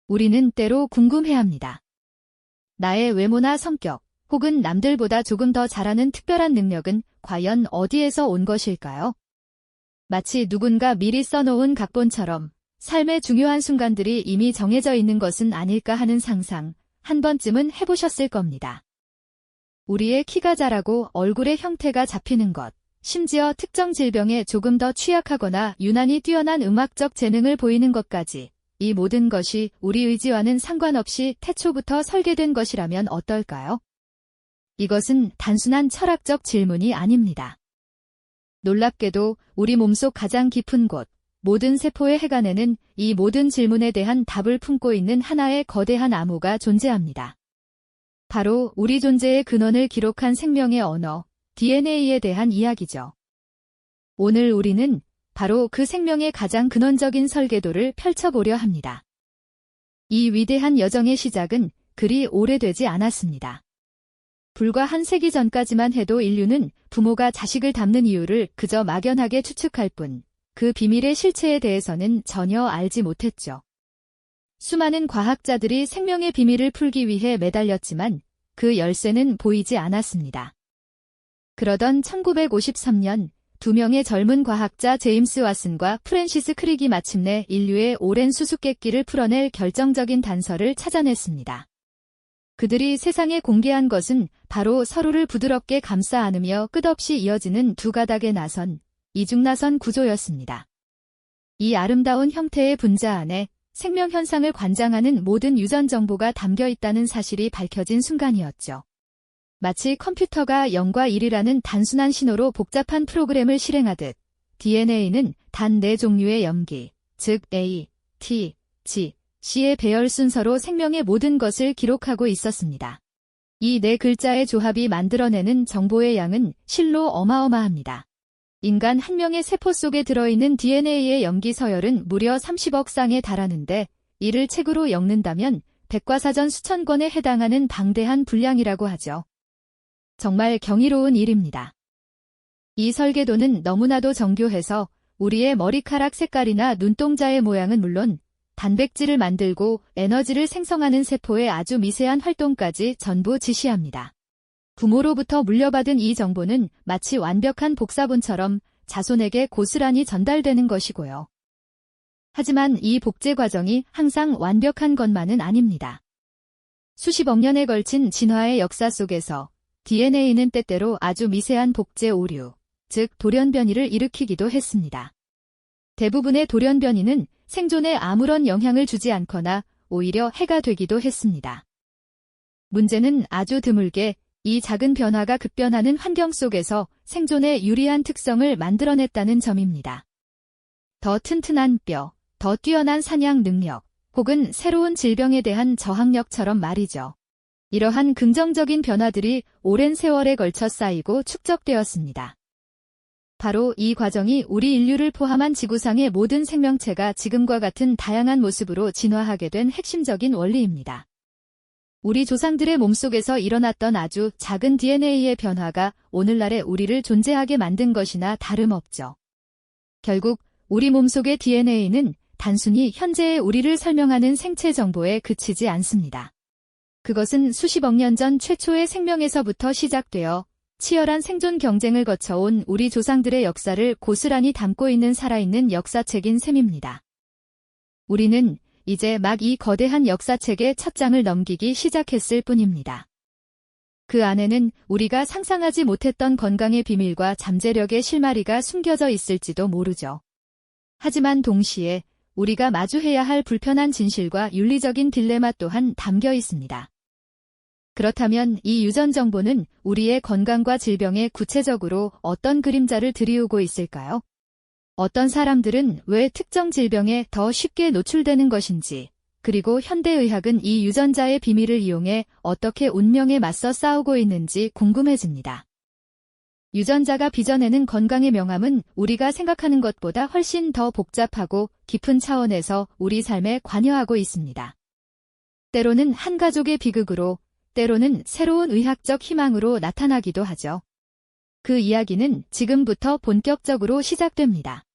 우리는 때로 궁금해합니다. 나의 외모나 성격, 혹은 남들보다 조금 더 잘하는 특별한 능력은 과연 어디에서 온 것일까요? 마치 누군가 미리 써놓은 각본처럼 삶의 중요한 순간들이 이미 정해져 있는 것은 아닐까 하는 상상, 한 번쯤은 해보셨을 겁니다. 우리의 키가 자라고 얼굴의 형태가 잡히는 것, 심지어 특정 질병에 조금 더 취약하거나 유난히 뛰어난 음악적 재능을 보이는 것까지, 이 모든 것이 우리 의지와는 상관없이 태초부터 설계된 것이라면 어떨까요? 이것은 단순한 철학적 질문이 아닙니다. 놀랍게도 우리 몸속 가장 깊은 곳, 모든 세포의 해간에는 이 모든 질문에 대한 답을 품고 있는 하나의 거대한 암호가 존재합니다. 바로 우리 존재의 근원을 기록한 생명의 언어, DNA에 대한 이야기죠. 오늘 우리는 바로 그 생명의 가장 근원적인 설계도를 펼쳐보려 합니다. 이 위대한 여정의 시작은 그리 오래되지 않았습니다. 불과 한 세기 전까지만 해도 인류는 부모가 자식을 닮는 이유를 그저 막연하게 추측할 뿐, 그 비밀의 실체에 대해서는 전혀 알지 못했죠. 수많은 과학자들이 생명의 비밀을 풀기 위해 매달렸지만 그 열쇠는 보이지 않았습니다. 그러던 1953년, 두 명의 젊은 과학자 제임스 왓슨과 프랜시스 크릭이 마침내 인류의 오랜 수수께끼를 풀어낼 결정적인 단서를 찾아냈습니다. 그들이 세상에 공개한 것은 바로 서로를 부드럽게 감싸 안으며 끝없이 이어지는 두 가닥의 나선, 이중나선 구조였습니다. 이 아름다운 형태의 분자 안에 생명 현상을 관장하는 모든 유전 정보가 담겨 있다는 사실이 밝혀진 순간이었죠. 마치 컴퓨터가 0과 1이라는 단순한 신호로 복잡한 프로그램을 실행하듯 DNA는 단 4종류의 염기, 즉 A, T, G, C의 배열 순서로 생명의 모든 것을 기록하고 있었습니다. 이 4글자의 조합이 만들어내는 정보의 양은 실로 어마어마합니다. 인간 한 명의 세포 속에 들어있는 DNA의 염기 서열은 무려 30억 쌍에 달하는데 이를 책으로 엮는다면 백과사전 수천 권에 해당하는 방대한 분량이라고 하죠. 정말 경이로운 일입니다. 이 설계도는 너무나도 정교해서 우리의 머리카락 색깔이나 눈동자의 모양은 물론 단백질을 만들고 에너지를 생성하는 세포의 아주 미세한 활동까지 전부 지시합니다. 부모로부터 물려받은 이 정보는 마치 완벽한 복사본처럼 자손에게 고스란히 전달되는 것이고요. 하지만 이 복제 과정이 항상 완벽한 것만은 아닙니다. 수십억 년에 걸친 진화의 역사 속에서 DNA는 때때로 아주 미세한 복제 오류, 즉 돌연변이를 일으키기도 했습니다. 대부분의 돌연변이는 생존에 아무런 영향을 주지 않거나 오히려 해가 되기도 했습니다. 문제는 아주 드물게 이 작은 변화가 급변하는 환경 속에서 생존에 유리한 특성을 만들어냈다는 점입니다. 더 튼튼한 뼈, 더 뛰어난 사냥 능력, 혹은 새로운 질병에 대한 저항력처럼 말이죠. 이러한 긍정적인 변화들이 오랜 세월에 걸쳐 쌓이고 축적되었습니다. 바로 이 과정이 우리 인류를 포함한 지구상의 모든 생명체가 지금과 같은 다양한 모습으로 진화하게 된 핵심적인 원리입니다. 우리 조상들의 몸속에서 일어났던 아주 작은 DNA의 변화가 오늘날의 우리를 존재하게 만든 것이나 다름없죠. 결국 우리 몸속의 DNA는 단순히 현재의 우리를 설명하는 생체 정보에 그치지 않습니다. 그것은 수십억 년 전 최초의 생명에서부터 시작되어 치열한 생존 경쟁을 거쳐온 우리 조상들의 역사를 고스란히 담고 있는 살아있는 역사책인 셈입니다. 우리는 이제 막 이 거대한 역사책의 첫 장을 넘기기 시작했을 뿐입니다. 그 안에는 우리가 상상하지 못했던 건강의 비밀과 잠재력의 실마리가 숨겨져 있을지도 모르죠. 하지만 동시에 우리가 마주해야 할 불편한 진실과 윤리적인 딜레마 또한 담겨 있습니다. 그렇다면 이 유전 정보는 우리의 건강과 질병에 구체적으로 어떤 그림자를 들이우고 있을까요? 어떤 사람들은 왜 특정 질병에 더 쉽게 노출되는 것인지, 그리고 현대의학은 이 유전자의 비밀을 이용해 어떻게 운명에 맞서 싸우고 있는지 궁금해집니다. 유전자가 빚어내는 건강의 명암은 우리가 생각하는 것보다 훨씬 더 복잡하고 깊은 차원에서 우리 삶에 관여하고 있습니다. 때로는 한 가족의 비극으로, 때로는 새로운 의학적 희망으로 나타나기도 하죠. 그 이야기는 지금부터 본격적으로 시작됩니다.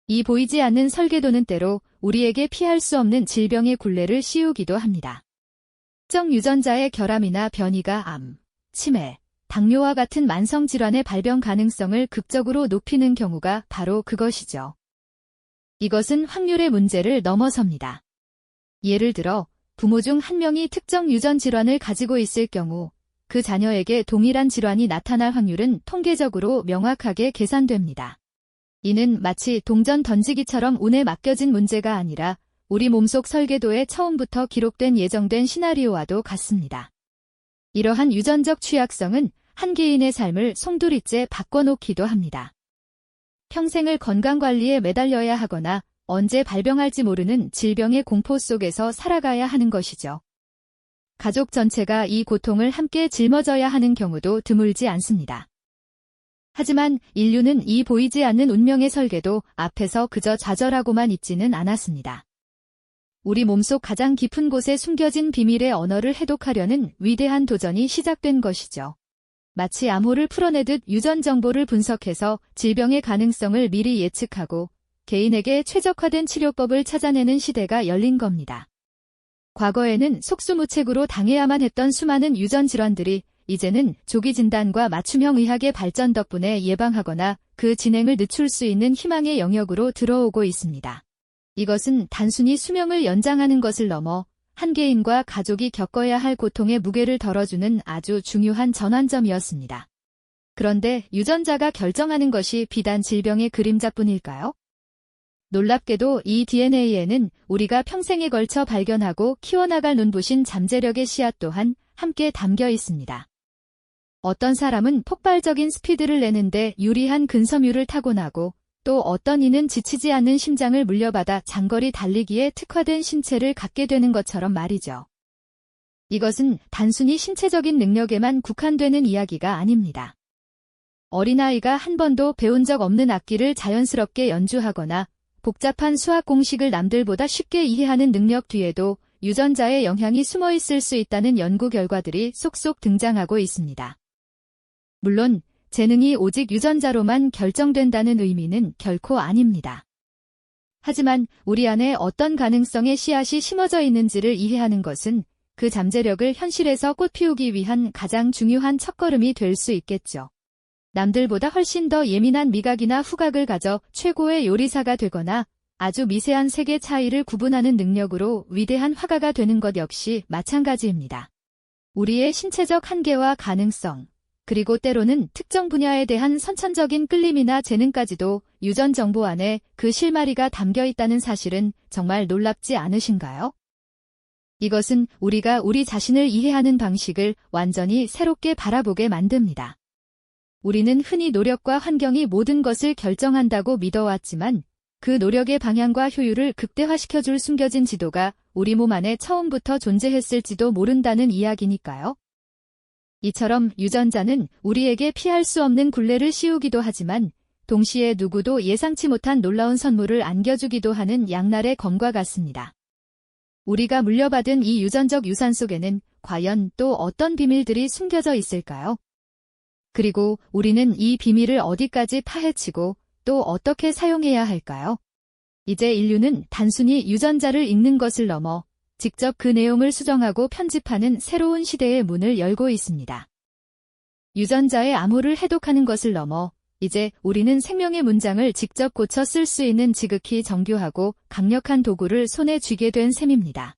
이 보이지 않는 설계도는 때로 우리에게 피할 수 없는 질병의 굴레를 씌우기도 합니다. 특정 유전자의 결함이나 변이가 암, 치매, 당뇨와 같은 만성질환의 발병 가능성을 극적으로 높이는 경우가 바로 그것이죠. 이것은 확률의 문제를 넘어섭니다. 예를 들어 부모 중 한 명이 특정 유전 질환을 가지고 있을 경우 그 자녀에게 동일한 질환이 나타날 확률은 통계적으로 명확하게 계산됩니다. 이는 마치 동전 던지기처럼 운에 맡겨진 문제가 아니라 우리 몸속 설계도에 처음부터 기록된 예정된 시나리오와도 같습니다. 이러한 유전적 취약성은 한 개인의 삶을 송두리째 바꿔놓기도 합니다. 평생을 건강관리에 매달려야 하거나 언제 발병할지 모르는 질병의 공포 속에서 살아가야 하는 것이죠. 가족 전체가 이 고통을 함께 짊어져야 하는 경우도 드물지 않습니다. 하지만 인류는 이 보이지 않는 운명의 설계도 앞에서 그저 좌절하고만 있지는 않았습니다. 우리 몸속 가장 깊은 곳에 숨겨진 비밀의 언어를 해독하려는 위대한 도전이 시작된 것이죠. 마치 암호를 풀어내듯 유전 정보를 분석해서 질병의 가능성을 미리 예측하고 개인에게 최적화된 치료법을 찾아내는 시대가 열린 겁니다. 과거에는 속수무책으로 당해야만 했던 수많은 유전 질환들이 이제는 조기 진단과 맞춤형 의학의 발전 덕분에 예방하거나 그 진행을 늦출 수 있는 희망의 영역으로 들어오고 있습니다. 이것은 단순히 수명을 연장하는 것을 넘어 한 개인과 가족이 겪어야 할 고통의 무게를 덜어주는 아주 중요한 전환점이었습니다. 그런데 유전자가 결정하는 것이 비단 질병의 그림자뿐일까요? 놀랍게도 이 DNA에는 우리가 평생에 걸쳐 발견하고 키워나갈 눈부신 잠재력의 씨앗 또한 함께 담겨 있습니다. 어떤 사람은 폭발적인 스피드를 내는데 유리한 근섬유를 타고나고 또 어떤 이는 지치지 않는 심장을 물려받아 장거리 달리기에 특화된 신체를 갖게 되는 것처럼 말이죠. 이것은 단순히 신체적인 능력에만 국한되는 이야기가 아닙니다. 어린아이가 한 번도 배운 적 없는 악기를 자연스럽게 연주하거나 복잡한 수학 공식을 남들보다 쉽게 이해하는 능력 뒤에도 유전자의 영향이 숨어 있을 수 있다는 연구 결과들이 속속 등장하고 있습니다. 물론 재능이 오직 유전자로만 결정된다는 의미는 결코 아닙니다. 하지만 우리 안에 어떤 가능성의 씨앗이 심어져 있는지를 이해하는 것은 그 잠재력을 현실에서 꽃피우기 위한 가장 중요한 첫걸음이 될 수 있겠죠. 남들보다 훨씬 더 예민한 미각이나 후각을 가져 최고의 요리사가 되거나 아주 미세한 색의 차이를 구분하는 능력으로 위대한 화가가 되는 것 역시 마찬가지입니다. 우리의 신체적 한계와 가능성, 그리고 때로는 특정 분야에 대한 선천적인 끌림이나 재능까지도 유전 정보 안에 그 실마리가 담겨 있다는 사실은 정말 놀랍지 않으신가요? 이것은 우리가 우리 자신을 이해하는 방식을 완전히 새롭게 바라보게 만듭니다. 우리는 흔히 노력과 환경이 모든 것을 결정한다고 믿어왔지만 그 노력의 방향과 효율을 극대화시켜줄 숨겨진 지도가 우리 몸 안에 처음부터 존재했을지도 모른다는 이야기니까요. 이처럼 유전자는 우리에게 피할 수 없는 굴레를 씌우기도 하지만 동시에 누구도 예상치 못한 놀라운 선물을 안겨주기도 하는 양날의 검과 같습니다. 우리가 물려받은 이 유전적 유산 속에는 과연 또 어떤 비밀들이 숨겨져 있을까요? 그리고 우리는 이 비밀을 어디까지 파헤치고 또 어떻게 사용해야 할까요? 이제 인류는 단순히 유전자를 읽는 것을 넘어 직접 그 내용을 수정하고 편집하는 새로운 시대의 문을 열고 있습니다. 유전자의 암호를 해독하는 것을 넘어 이제 우리는 생명의 문장을 직접 고쳐 쓸 수 있는 지극히 정교하고 강력한 도구를 손에 쥐게 된 셈입니다.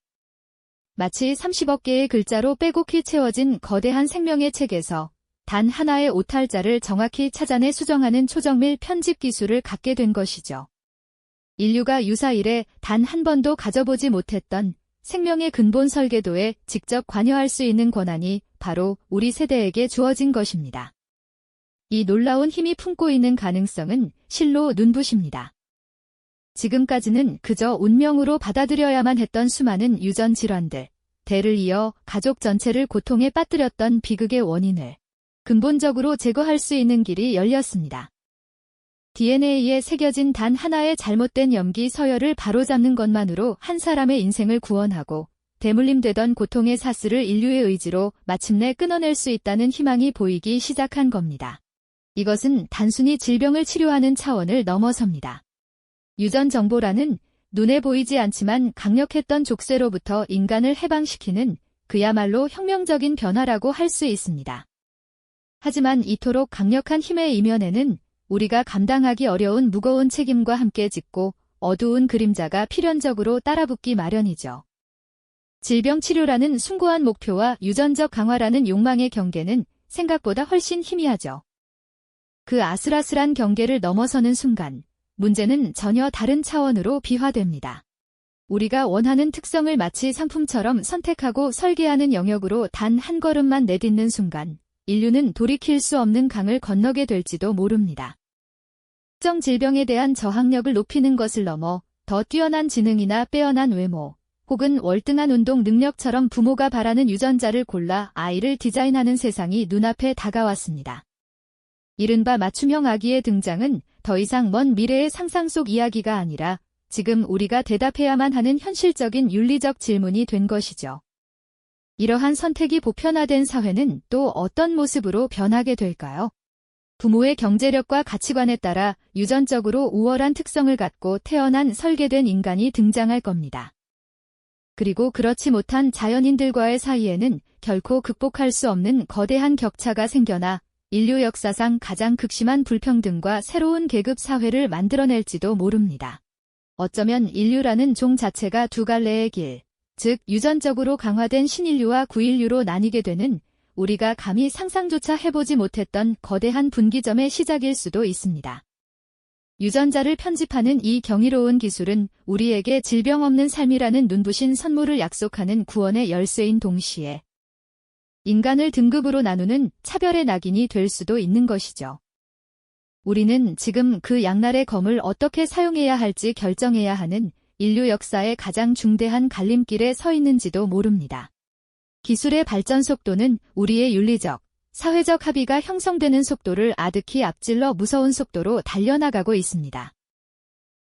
마치 30억 개의 글자로 빼곡히 채워진 거대한 생명의 책에서 단 하나의 오탈자를 정확히 찾아내 수정하는 초정밀 편집 기술을 갖게 된 것이죠. 인류가 유사 이래 단 한 번도 가져보지 못했던 생명의 근본 설계도에 직접 관여할 수 있는 권한이 바로 우리 세대에게 주어진 것입니다. 이 놀라운 힘이 품고 있는 가능성은 실로 눈부십니다. 지금까지는 그저 운명으로 받아들여야만 했던 수많은 유전 질환들, 대를 이어 가족 전체를 고통에 빠뜨렸던 비극의 원인을 근본적으로 제거할 수 있는 길이 열렸습니다. DNA에 새겨진 단 하나의 잘못된 염기 서열을 바로잡는 것만으로 한 사람의 인생을 구원하고 대물림되던 고통의 사슬을 인류의 의지로 마침내 끊어낼 수 있다는 희망이 보이기 시작한 겁니다. 이것은 단순히 질병을 치료하는 차원을 넘어섭니다. 유전 정보라는 눈에 보이지 않지만 강력했던 족쇄로부터 인간을 해방시키는 그야말로 혁명적인 변화라고 할 수 있습니다. 하지만 이토록 강력한 힘의 이면에는 우리가 감당하기 어려운 무거운 책임과 함께 짙고 어두운 그림자가 필연적으로 따라붙기 마련이죠. 질병 치료라는 숭고한 목표와 유전적 강화라는 욕망의 경계는 생각보다 훨씬 희미하죠. 그 아슬아슬한 경계를 넘어서는 순간 문제는 전혀 다른 차원으로 비화됩니다. 우리가 원하는 특성을 마치 상품처럼 선택하고 설계하는 영역으로 단 한 걸음만 내딛는 순간 인류는 돌이킬 수 없는 강을 건너게 될지도 모릅니다. 특정 질병에 대한 저항력을 높이는 것을 넘어 더 뛰어난 지능이나 빼어난 외모, 혹은 월등한 운동 능력처럼 부모가 바라는 유전자를 골라 아이를 디자인하는 세상이 눈앞에 다가왔습니다. 이른바 맞춤형 아기의 등장은 더 이상 먼 미래의 상상 속 이야기가 아니라 지금 우리가 대답해야만 하는 현실적인 윤리적 질문이 된 것이죠. 이러한 선택이 보편화된 사회는 또 어떤 모습으로 변하게 될까요? 부모의 경제력과 가치관에 따라 유전적으로 우월한 특성을 갖고 태어난 설계된 인간이 등장할 겁니다. 그리고 그렇지 못한 자연인들과의 사이에는 결코 극복할 수 없는 거대한 격차가 생겨나 인류 역사상 가장 극심한 불평등과 새로운 계급 사회를 만들어낼지도 모릅니다. 어쩌면 인류라는 종 자체가 두 갈래의 길, 즉 유전적으로 강화된 신인류와 구인류로 나뉘게 되는 우리가 감히 상상조차 해보지 못했던 거대한 분기점의 시작일 수도 있습니다. 유전자를 편집하는 이 경이로운 기술은 우리에게 질병 없는 삶이라는 눈부신 선물을 약속하는 구원의 열쇠인 동시에 인간을 등급으로 나누는 차별의 낙인이 될 수도 있는 것이죠. 우리는 지금 그 양날의 검을 어떻게 사용해야 할지 결정해야 하는 인류 역사의 가장 중대한 갈림길에 서 있는지도 모릅니다. 기술의 발전 속도는 우리의 윤리적, 사회적 합의가 형성되는 속도를 아득히 앞질러 무서운 속도로 달려나가고 있습니다.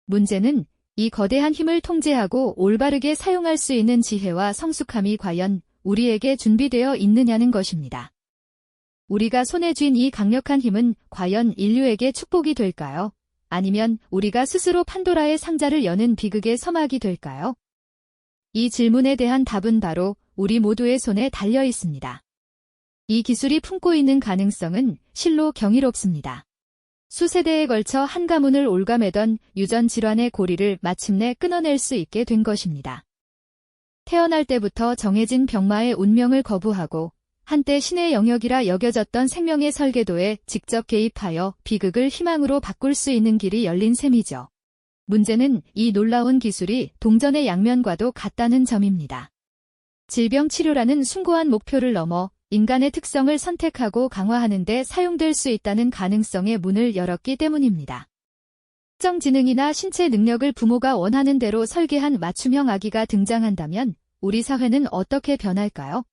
문제는 이 거대한 힘을 통제하고 올바르게 사용할 수 있는 지혜와 성숙함이 과연 우리에게 준비되어 있느냐는 것입니다. 우리가 손에 쥔 이 강력한 힘은 과연 인류에게 축복이 될까요? 아니면 우리가 스스로 판도라의 상자를 여는 비극의 서막이 될까요? 이 질문에 대한 답은 바로 우리 모두의 손에 달려 있습니다. 이 기술이 품고 있는 가능성은 실로 경이롭습니다. 수세대에 걸쳐 한 가문을 올가매던 유전 질환의 고리를 마침내 끊어낼 수 있게 된 것입니다. 태어날 때부터 정해진 병마의 운명을 거부하고 한때 신의 영역이라 여겨졌던 생명의 설계도에 직접 개입하여 비극을 희망으로 바꿀 수 있는 길이 열린 셈이죠. 문제는 이 놀라운 기술이 동전의 양면과도 같다는 점입니다. 질병 치료라는 숭고한 목표를 넘어 인간의 특성을 선택하고 강화하는 데 사용될 수 있다는 가능성의 문을 열었기 때문입니다. 특정 지능이나 신체 능력을 부모가 원하는 대로 설계한 맞춤형 아기가 등장한다면 우리 사회는 어떻게 변할까요?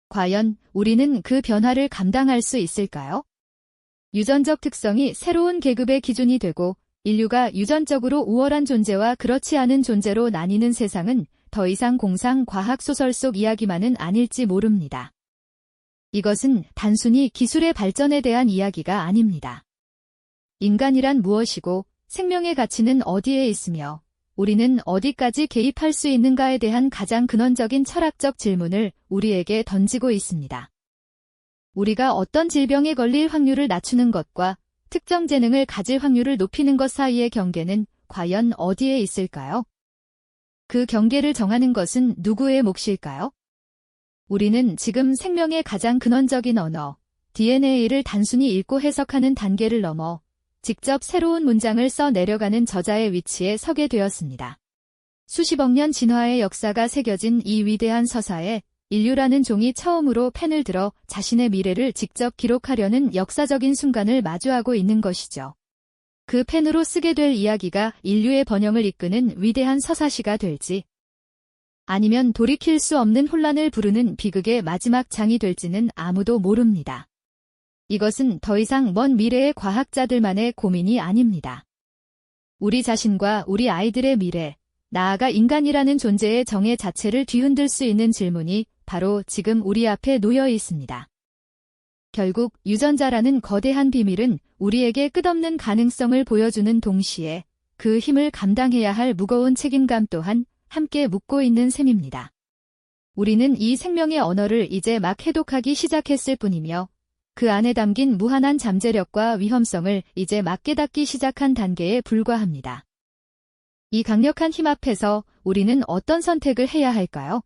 과연 우리는 그 변화를 감당할 수 있을까요? 유전적 특성이 새로운 계급의 기준이 되고 인류가 유전적으로 우월한 존재와 그렇지 않은 존재로 나뉘는 세상은 더 이상 공상 과학 소설 속 이야기만은 아닐지 모릅니다. 이것은 단순히 기술의 발전에 대한 이야기가 아닙니다. 인간이란 무엇이고 생명의 가치는 어디에 있으며 우리는 어디까지 개입할 수 있는가에 대한 가장 근원적인 철학적 질문을 우리에게 던지고 있습니다. 우리가 어떤 질병에 걸릴 확률을 낮추는 것과 특정 재능을 가질 확률을 높이는 것 사이의 경계는 과연 어디에 있을까요? 그 경계를 정하는 것은 누구의 몫일까요? 우리는 지금 생명의 가장 근원적인 언어, DNA를 단순히 읽고 해석하는 단계를 넘어 직접 새로운 문장을 써 내려가는 저자의 위치에 서게 되었습니다. 수십억 년 진화의 역사가 새겨진 이 위대한 서사에 인류라는 종이 처음으로 펜을 들어 자신의 미래를 직접 기록하려는 역사적인 순간을 마주하고 있는 것이죠. 그 펜으로 쓰게 될 이야기가 인류의 번영을 이끄는 위대한 서사시가 될지, 아니면 돌이킬 수 없는 혼란을 부르는 비극의 마지막 장이 될지는 아무도 모릅니다. 이것은 더 이상 먼 미래의 과학자들만의 고민이 아닙니다. 우리 자신과 우리 아이들의 미래, 나아가 인간이라는 존재의 정의 자체를 뒤흔들 수 있는 질문이 바로 지금 우리 앞에 놓여 있습니다. 결국 유전자라는 거대한 비밀은 우리에게 끝없는 가능성을 보여주는 동시에 그 힘을 감당해야 할 무거운 책임감 또한 함께 묻고 있는 셈입니다. 우리는 이 생명의 언어를 이제 막 해독하기 시작했을 뿐이며 그 안에 담긴 무한한 잠재력과 위험성을 이제 막 깨닫기 시작한 단계에 불과합니다. 이 강력한 힘 앞에서 우리는 어떤 선택을 해야 할까요?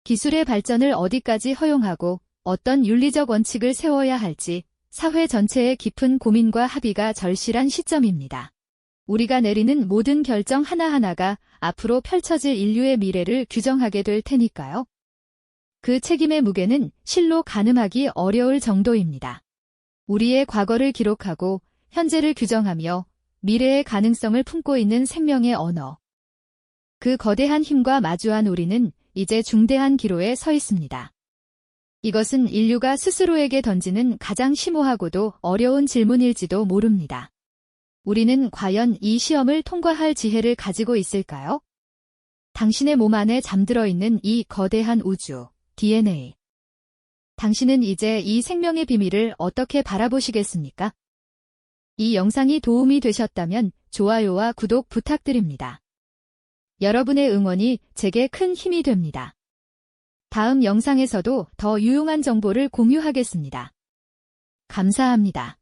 기술의 발전을 어디까지 허용하고 어떤 윤리적 원칙을 세워야 할지 사회 전체의 깊은 고민과 합의가 절실한 시점입니다. 우리가 내리는 모든 결정 하나하나가 앞으로 펼쳐질 인류의 미래를 규정하게 될 테니까요. 그 책임의 무게는 실로 가늠하기 어려울 정도입니다. 우리의 과거를 기록하고 현재를 규정하며 미래의 가능성을 품고 있는 생명의 언어. 그 거대한 힘과 마주한 우리는 이제 중대한 기로에 서 있습니다. 이것은 인류가 스스로에게 던지는 가장 심오하고도 어려운 질문일지도 모릅니다. 우리는 과연 이 시험을 통과할 지혜를 가지고 있을까요? 당신의 몸 안에 잠들어 있는 이 거대한 우주, DNA. 당신은 이제 이 생명의 비밀을 어떻게 바라보시겠습니까? 이 영상이 도움이 되셨다면 좋아요와 구독 부탁드립니다. 여러분의 응원이 제게 큰 힘이 됩니다. 다음 영상에서도 더 유용한 정보를 공유하겠습니다. 감사합니다.